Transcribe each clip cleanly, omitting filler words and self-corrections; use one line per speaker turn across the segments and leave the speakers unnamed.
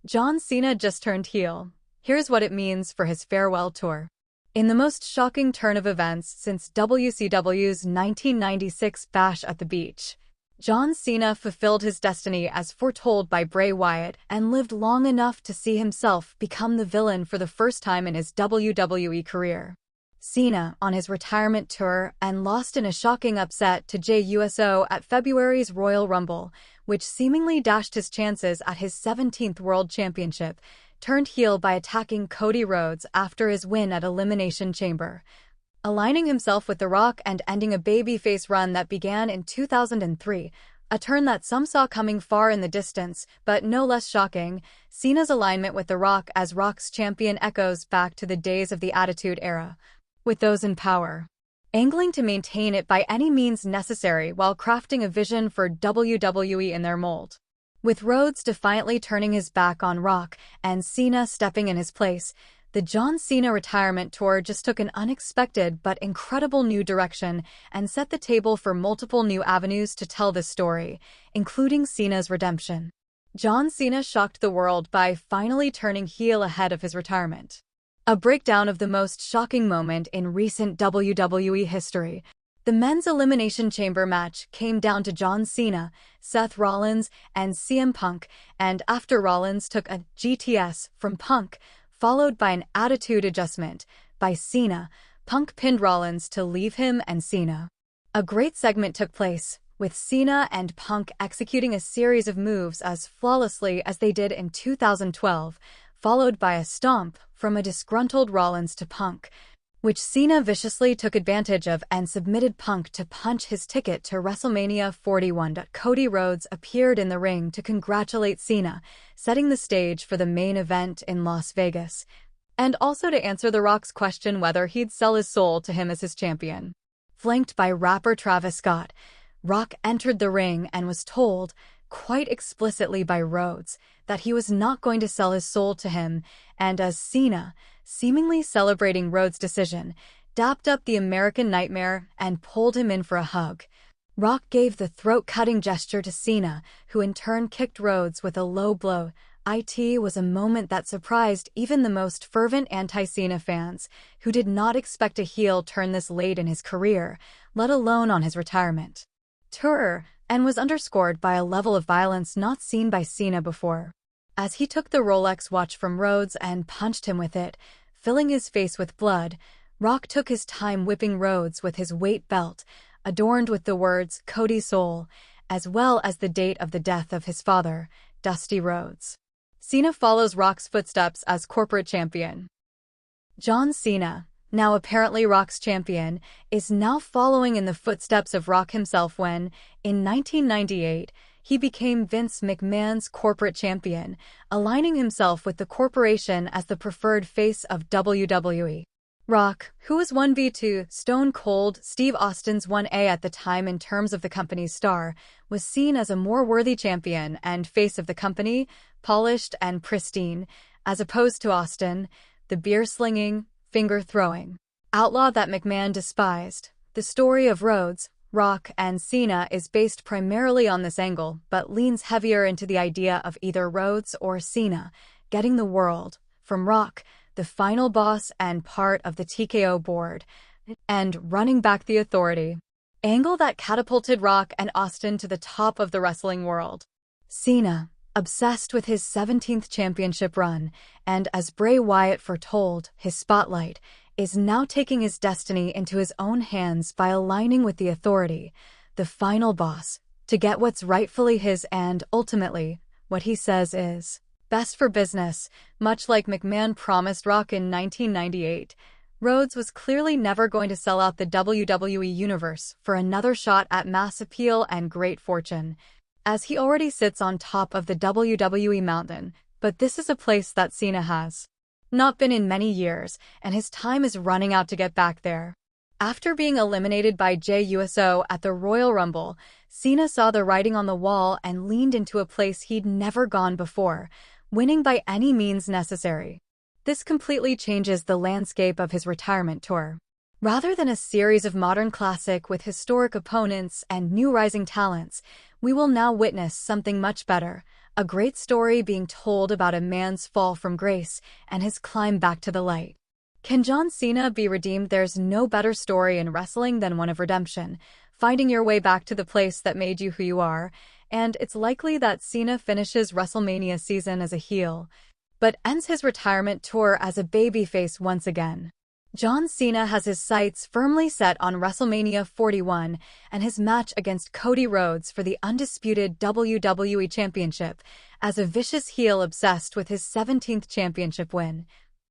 John Cena just turned heel. Here's what it means for his farewell tour. In the most shocking turn of events since WCW's 1996 Bash at the Beach, John Cena fulfilled his destiny as foretold by Bray Wyatt and lived long enough to see himself become the villain for the first time in his WWE career. Cena on his retirement tour and lost in a shocking upset to Jey Uso at February's Royal Rumble, which seemingly dashed his chances at his 17th World Championship, turned heel by attacking Cody Rhodes after his win at Elimination Chamber, aligning himself with The Rock and ending a babyface run that began in 2003, a turn that some saw coming far in the distance, but no less shocking. Cena's alignment with The Rock as Rock's champion echoes back to the days of the Attitude Era, with those in power angling to maintain it by any means necessary while crafting a vision for WWE in their mold. With Rhodes defiantly turning his back on Rock and Cena stepping in his place, the John Cena retirement tour just took an unexpected but incredible new direction and set the table for multiple new avenues to tell this story, including Cena's redemption. John Cena shocked the world by finally turning heel ahead of his retirement. A breakdown of the most shocking moment in recent WWE history. The men's Elimination Chamber match came down to John Cena, Seth Rollins, and CM Punk, and after Rollins took a GTS from Punk, followed by an attitude adjustment by Cena, Punk pinned Rollins to leave him and Cena. A great segment took place, with Cena and Punk executing a series of moves as flawlessly as they did in 2012, followed by a stomp from a disgruntled Rollins to Punk, which Cena viciously took advantage of and submitted Punk to punch his ticket to WrestleMania 41. Cody Rhodes appeared in the ring to congratulate Cena, setting the stage for the main event in Las Vegas, and also to answer The Rock's question whether he'd sell his soul to him as his champion. Flanked by rapper Travis Scott, Rock entered the ring and was told, quite explicitly by Rhodes, that he was not going to sell his soul to him, and as Cena, seemingly celebrating Rhodes' decision, dapped up the American Nightmare and pulled him in for a hug. Rock gave the throat-cutting gesture to Cena, who in turn kicked Rhodes with a low blow. It was a moment that surprised even the most fervent anti-Cena fans, who did not expect a heel turn this late in his career, let alone on his retirement tour, and was underscored by a level of violence not seen by Cena before, as he took the Rolex watch from Rhodes and punched him with it, filling his face with blood. Rock took his time whipping Rhodes with his weight belt, adorned with the words Cody Soul, as well as the date of the death of his father, Dusty Rhodes. Cena follows Rock's footsteps as corporate champion. John Cena, now apparently Rock's champion, is now following in the footsteps of Rock himself when, in 1998, he became Vince McMahon's corporate champion, aligning himself with the corporation as the preferred face of WWE. Rock, who was 1v2 Stone Cold Steve Austin's 1A at the time in terms of the company's star, was seen as a more worthy champion and face of the company, polished and pristine, as opposed to Austin, the beer-slinging, finger-throwing outlaw that McMahon despised. The story of Rhodes, Rock, and Cena is based primarily on this angle, but leans heavier into the idea of either Rhodes or Cena getting the world from Rock, the final boss and part of the TKO board, and running back the Authority, angle that catapulted Rock and Austin to the top of the wrestling world. Cena, obsessed with his 17th championship run, and as Bray Wyatt foretold, his spotlight, is now taking his destiny into his own hands by aligning with the Authority, the final boss, to get what's rightfully his and, ultimately, what he says is best for business. Much like McMahon promised Rock in 1998, Rhodes was clearly never going to sell out the WWE Universe for another shot at mass appeal and great fortune, as he already sits on top of the WWE mountain, but this is a place that Cena has not been in many years, and his time is running out to get back there. After being eliminated by Jey Uso at the Royal Rumble, Cena saw the writing on the wall and leaned into a place he'd never gone before, winning by any means necessary. This completely changes the landscape of his retirement tour. Rather than a series of modern classic with historic opponents and new rising talents, we will now witness something much better, A great story being told about a man's fall from grace and his climb back to the light. Can John Cena be redeemed? There's no better story in wrestling than one of redemption, finding your way back to the place that made you who you are, and it's likely that Cena finishes WrestleMania season as a heel, but ends his retirement tour as a babyface once again. John Cena has his sights firmly set on WrestleMania 41 and his match against Cody Rhodes for the undisputed WWE Championship as a vicious heel obsessed with his 17th championship win.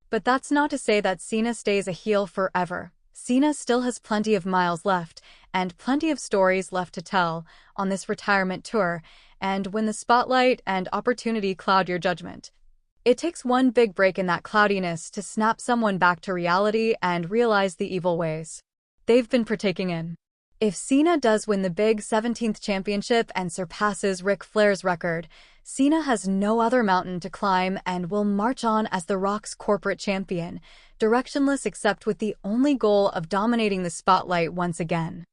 But that's not to say that Cena stays a heel forever. Cena still has plenty of miles left and plenty of stories left to tell on this retirement tour, and when the spotlight and opportunity cloud your judgment, it takes one big break in that cloudiness to snap someone back to reality and realize the evil ways they've been partaking in. If Cena does win the big 17th championship and surpasses Ric Flair's record, Cena has no other mountain to climb and will march on as The Rock's corporate champion, directionless except with the only goal of dominating the spotlight once again.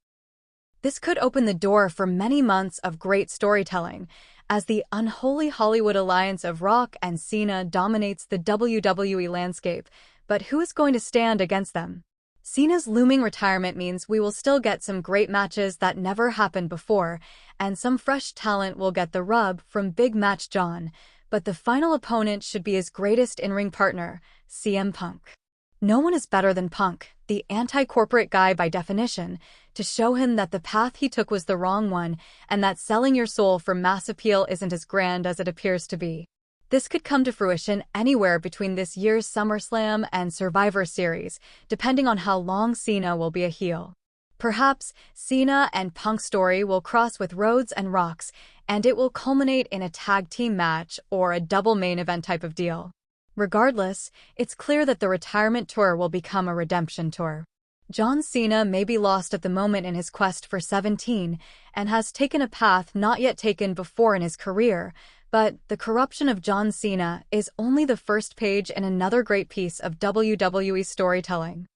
This could open the door for many months of great storytelling, as the unholy Hollywood alliance of Rock and Cena dominates the WWE landscape, but who is going to stand against them? Cena's looming retirement means we will still get some great matches that never happened before, and some fresh talent will get the rub from Big Match John, but the final opponent should be his greatest in-ring partner, CM Punk. No one is better than Punk, the anti-corporate guy by definition, to show him that the path he took was the wrong one and that selling your soul for mass appeal isn't as grand as it appears to be. This could come to fruition anywhere between this year's SummerSlam and Survivor Series, depending on how long Cena will be a heel. Perhaps Cena and Punk's story will cross with Rhodes and Rock's, and it will culminate in a tag team match or a double main event type of deal. Regardless, it's clear that the retirement tour will become a redemption tour. John Cena may be lost at the moment in his quest for 17 and has taken a path not yet taken before in his career, but the corruption of John Cena is only the first page in another great piece of WWE storytelling.